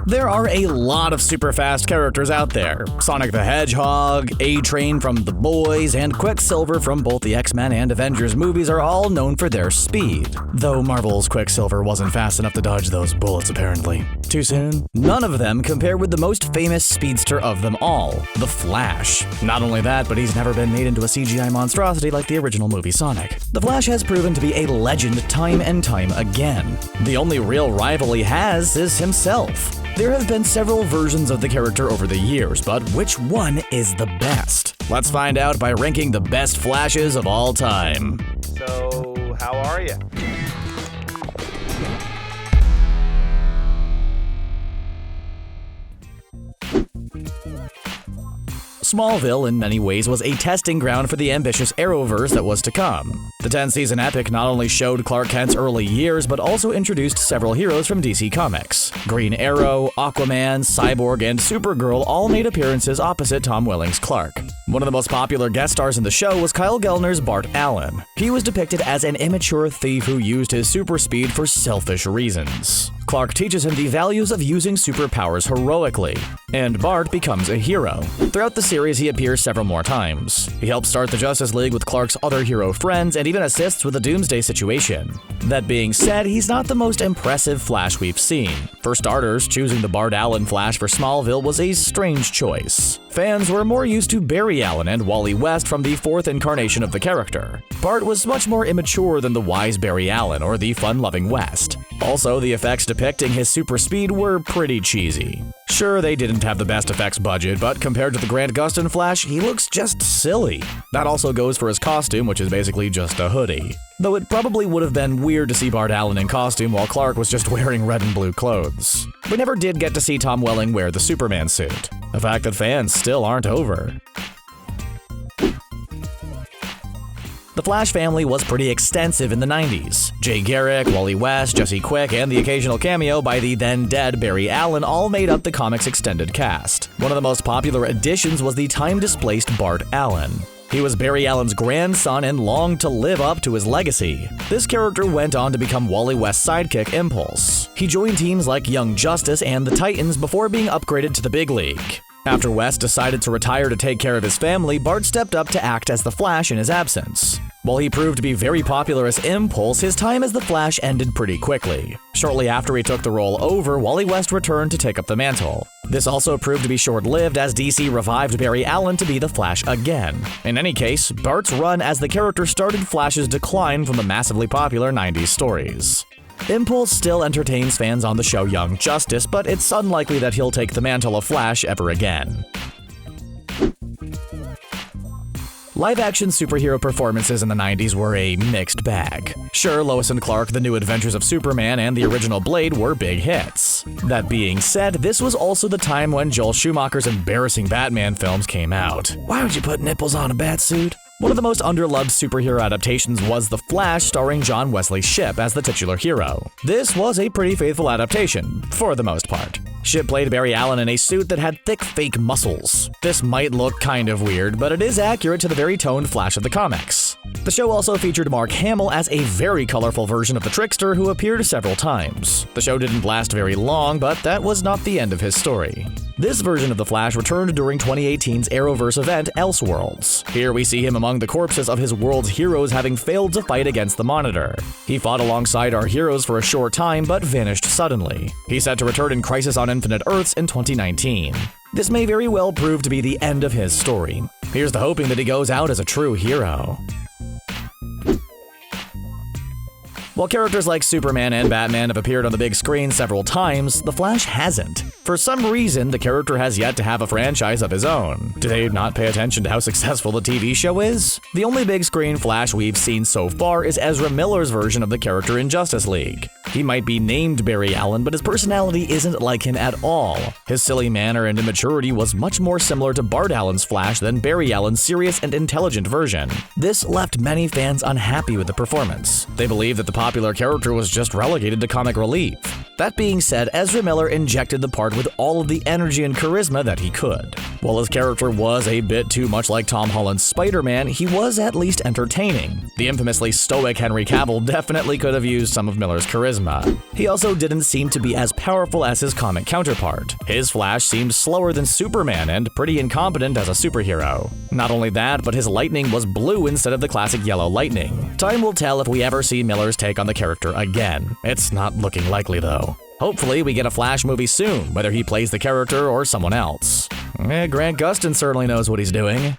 There are a lot of super fast characters out there. Sonic the Hedgehog, A-Train from The Boys, and Quicksilver from both the X-Men and Avengers movies are all known for their speed. Though Marvel's Quicksilver wasn't fast enough to dodge those bullets apparently. Too soon? None of them compare with the most famous speedster of them all, the Flash. Not only that, but he's never been made into a CGI monstrosity like the original movie Sonic. The Flash has proven to be a legend time and time again. The only real rival he has is himself. There have been several versions of the character over the years, but which one is the best? Let's find out by ranking the best Flashes of all time. So, how are you? Smallville, in many ways, was a testing ground for the ambitious Arrowverse that was to come. The 10-season epic not only showed Clark Kent's early years, but also introduced several heroes from DC Comics. Green Arrow, Aquaman, Cyborg, and Supergirl all made appearances opposite Tom Welling's Clark. One of the most popular guest stars in the show was Kyle Gellner's Bart Allen. He was depicted as an immature thief who used his super speed for selfish reasons. Clark teaches him the values of using superpowers heroically, and Bart becomes a hero. Throughout the series, he appears several more times. He helps start the Justice League with Clark's other hero friends and even assists with the Doomsday situation. That being said, he's not the most impressive Flash we've seen. For starters, choosing the Bart Allen Flash for Smallville was a strange choice. Fans were more used to Barry Allen and Wally West from the fourth incarnation of the character. Bart was much more immature than the wise Barry Allen or the fun-loving West. Also, the effects depicting his super speed were pretty cheesy. Sure, they didn't have the best effects budget, but compared to the Grant Gustin Flash, he looks just silly. That also goes for his costume, which is basically just a hoodie. Though it probably would have been weird to see Bart Allen in costume while Clark was just wearing red and blue clothes. We never did get to see Tom Welling wear the Superman suit, a fact that fans still aren't over. The Flash family was pretty extensive in the 90s. Jay Garrick, Wally West, Jesse Quick, and the occasional cameo by the then-dead Barry Allen all made up the comic's extended cast. One of the most popular additions was the time-displaced Bart Allen. He was Barry Allen's grandson and longed to live up to his legacy. This character went on to become Wally West's sidekick, Impulse. He joined teams like Young Justice and the Titans before being upgraded to the big league. After West decided to retire to take care of his family, Bart stepped up to act as the Flash in his absence. While he proved to be very popular as Impulse, his time as the Flash ended pretty quickly. Shortly after he took the role over, Wally West returned to take up the mantle. This also proved to be short-lived as DC revived Barry Allen to be the Flash again. In any case, Bart's run as the character started Flash's decline from the massively popular 90s stories. Impulse still entertains fans on the show Young Justice, but it's unlikely that he'll take the mantle of Flash ever again. Live-action superhero performances in the 90s were a mixed bag. Sure, Lois and Clark, The New Adventures of Superman, and the original Blade were big hits. That being said, this was also the time when Joel Schumacher's embarrassing Batman films came out. Why would you put nipples on a batsuit? One of the most underloved superhero adaptations was The Flash, starring John Wesley Shipp as the titular hero. This was a pretty faithful adaptation, for the most part. Shipp played Barry Allen in a suit that had thick fake muscles. This might look kind of weird, but it is accurate to the very toned Flash of the comics. The show also featured Mark Hamill as a very colorful version of the Trickster who appeared several times. The show didn't last very long, but that was not the end of his story. This version of the Flash returned during 2018's Arrowverse event, Elseworlds. Here we see him among the corpses of his world's heroes having failed to fight against the Monitor. He fought alongside our heroes for a short time, but vanished suddenly. He's set to return in Crisis on Infinite Earths in 2019. This may very well prove to be the end of his story. Here's to hoping that he goes out as a true hero. While characters like Superman and Batman have appeared on the big screen several times, The Flash hasn't. For some reason, the character has yet to have a franchise of his own. Do they not pay attention to how successful the TV show is? The only big screen Flash we've seen so far is Ezra Miller's version of the character in Justice League. He might be named Barry Allen, but his personality isn't like him at all. His silly manner and immaturity was much more similar to Bart Allen's Flash than Barry Allen's serious and intelligent version. This left many fans unhappy with the performance. They believe that the popular character was just relegated to comic relief. That being said, Ezra Miller injected the part with all of the energy and charisma that he could. While his character was a bit too much like Tom Holland's Spider-Man, he was at least entertaining. The infamously stoic Henry Cavill definitely could have used some of Miller's charisma. He also didn't seem to be as powerful as his comic counterpart. His Flash seemed slower than Superman and pretty incompetent as a superhero. Not only that, but his lightning was blue instead of the classic yellow lightning. Time will tell if we ever see Miller's take on the character again. It's not looking likely though. Hopefully we get a Flash movie soon, whether he plays the character or someone else. Grant Gustin certainly knows what he's doing.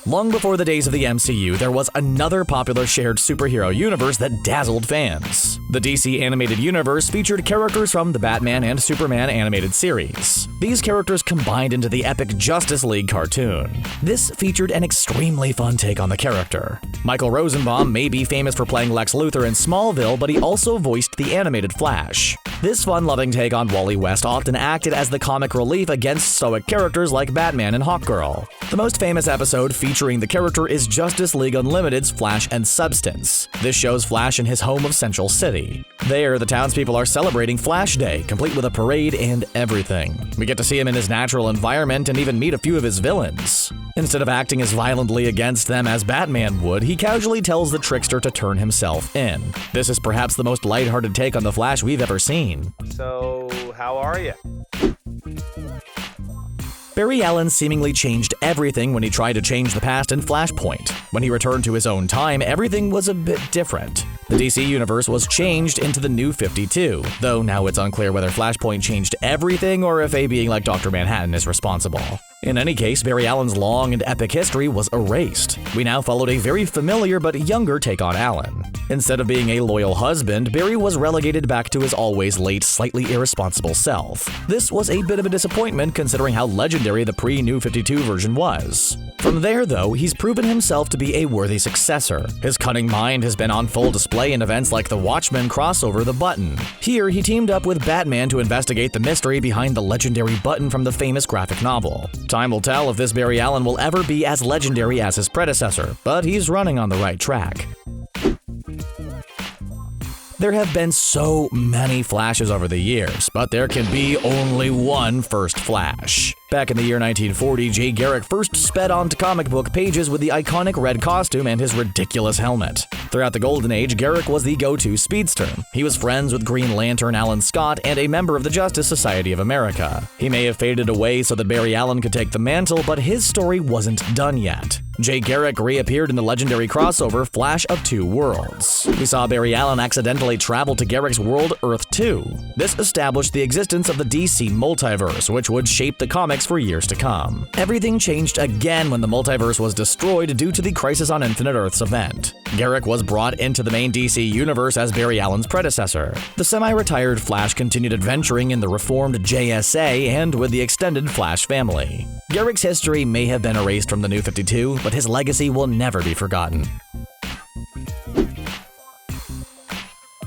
Long before the days of the MCU, there was another popular shared superhero universe that dazzled fans. The DC animated universe featured characters from the Batman and Superman animated series. These characters combined into the epic Justice League cartoon. This featured an extremely fun take on the character. Michael Rosenbaum may be famous for playing Lex Luthor in Smallville, but he also voiced the animated Flash. This fun-loving take on Wally West often acted as the comic relief against stoic characters like Batman and Hawkgirl. The most famous episode featuring the character is Justice League Unlimited's Flash and Substance. This shows Flash in his home of Central City. There, the townspeople are celebrating Flash Day, complete with a parade and everything. We get to see him in his natural environment and even meet a few of his villains. Instead of acting as violently against them as Batman would, he casually tells the trickster to turn himself in. This is perhaps the most lighthearted take on the Flash we've ever seen. So, how are you? Barry Allen seemingly changed everything when he tried to change the past in Flashpoint. When he returned to his own time, everything was a bit different. The DC universe was changed into the New 52, though now it's unclear whether Flashpoint changed everything or if a being like Dr. Manhattan is responsible. In any case, Barry Allen's long and epic history was erased. We now followed a very familiar but younger take on Allen. Instead of being a loyal husband, Barry was relegated back to his always late, slightly irresponsible self. This was a bit of a disappointment considering how legendary the pre-New 52 version was. From there, though, he's proven himself to be a worthy successor. His cunning mind has been on full display in events like the Watchmen crossover The Button. Here, he teamed up with Batman to investigate the mystery behind the legendary Button from the famous graphic novel. Time will tell if this Barry Allen will ever be as legendary as his predecessor, but he's running on the right track. There have been so many Flashes over the years, but there can be only one first Flash. Back in the year 1940, Jay Garrick first sped onto comic book pages with the iconic red costume and his ridiculous helmet. Throughout the Golden Age, Garrick was the go-to speedster. He was friends with Green Lantern Alan Scott and a member of the Justice Society of America. He may have faded away so that Barry Allen could take the mantle, but his story wasn't done yet. Jay Garrick reappeared in the legendary crossover Flash of Two Worlds. We saw Barry Allen accidentally travel to Garrick's world, Earth 2. This established the existence of the DC multiverse, which would shape the comics for years to come. Everything changed again when the multiverse was destroyed due to the Crisis on Infinite Earths event. Garrick was brought into the main DC universe as Barry Allen's predecessor. The semi-retired Flash continued adventuring in the reformed JSA and with the extended Flash family. Garrick's history may have been erased from the New 52, but his legacy will never be forgotten.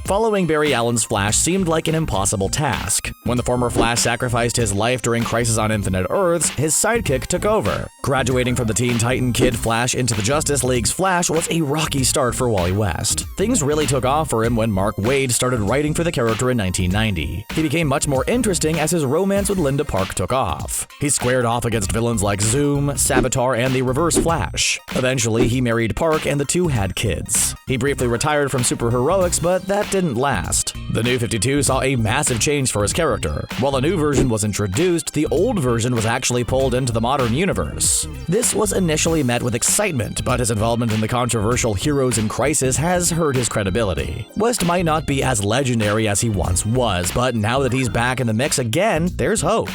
Following Barry Allen's Flash seemed like an impossible task. When the former Flash sacrificed his life during Crisis on Infinite Earths, his sidekick took over. Graduating from the Teen Titan Kid Flash into the Justice League's Flash was a rocky start for Wally West. Things really took off for him when Mark Waid started writing for the character in 1990. He became much more interesting as his romance with Linda Park took off. He squared off against villains like Zoom, Savitar, and the Reverse Flash. Eventually, he married Park and the two had kids. He briefly retired from superheroics, but that didn't last. The New 52 saw a massive change for his character. While a new version was introduced, the old version was actually pulled into the modern universe. This was initially met with excitement, but his involvement in the controversial Heroes in Crisis has hurt his credibility. West might not be as legendary as he once was, but now that he's back in the mix again, there's hope.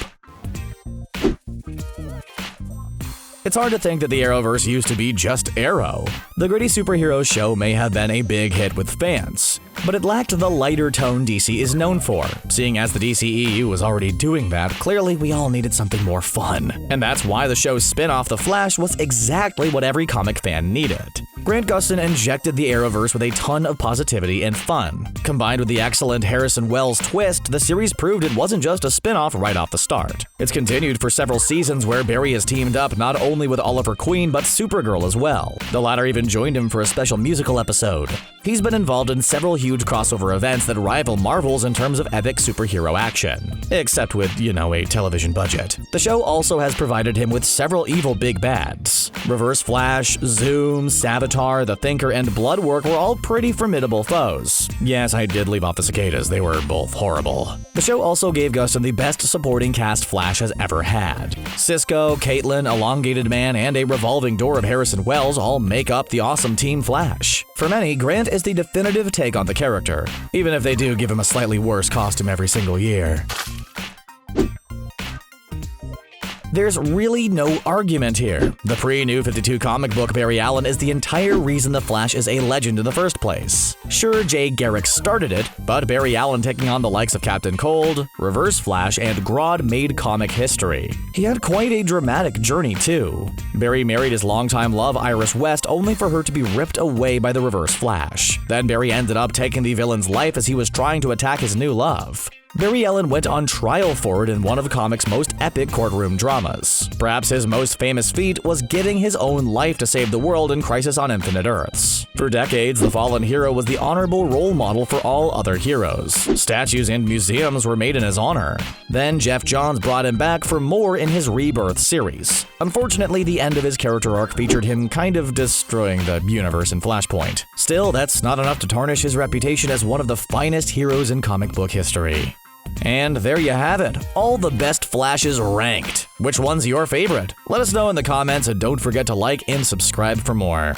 It's hard to think that the Arrowverse used to be just Arrow. The gritty superhero show may have been a big hit with fans, but it lacked the lighter tone DC is known for. Seeing as the DCEU was already doing that, clearly we all needed something more fun. And that's why the show's spin-off The Flash was exactly what every comic fan needed. Grant Gustin injected the Arrowverse with a ton of positivity and fun. Combined with the excellent Harrison Wells twist, the series proved it wasn't just a spin-off right off the start. It's continued for several seasons where Barry has teamed up not only with Oliver Queen but Supergirl as well. The latter even joined him for a special musical episode. He's been involved in several huge crossover events that rival Marvel's in terms of epic superhero action. Except with, a television budget. The show also has provided him with several evil big bads. Reverse Flash, Zoom, Savitar, The Thinker, and Bloodwork were all pretty formidable foes. Yes, I did leave off the cicadas, they were both horrible. The show also gave Gustin the best supporting cast Flash has ever had. Cisco, Caitlin, Elongated Man, and a revolving door of Harrison Wells all make up the awesome Team Flash. For many, Grant is the definitive take on the character, even if they do give him a slightly worse costume every single year. There's really no argument here. The pre-New 52 comic book Barry Allen is the entire reason the Flash is a legend in the first place. Sure, Garrick started it, but Barry Allen taking on the likes of Captain Cold, Reverse Flash, and Grodd made comic history. He had quite a dramatic journey too. Barry married his longtime love Iris West only for her to be ripped away by the Reverse Flash. Then Barry ended up taking the villain's life as he was trying to attack his new love. Barry Allen went on trial for it in one of comics' most epic courtroom dramas. Perhaps his most famous feat was giving his own life to save the world in Crisis on Infinite Earths. For decades, the fallen hero was the honorable role model for all other heroes. Statues and museums were made in his honor. Then Jeff Johns brought him back for more in his Rebirth series. Unfortunately, the end of his character arc featured him kind of destroying the universe in Flashpoint. Still, that's not enough to tarnish his reputation as one of the finest heroes in comic book history. And there you have it, all the best Flashes ranked. Which one's your favorite? Let us know in the comments and don't forget to like and subscribe for more.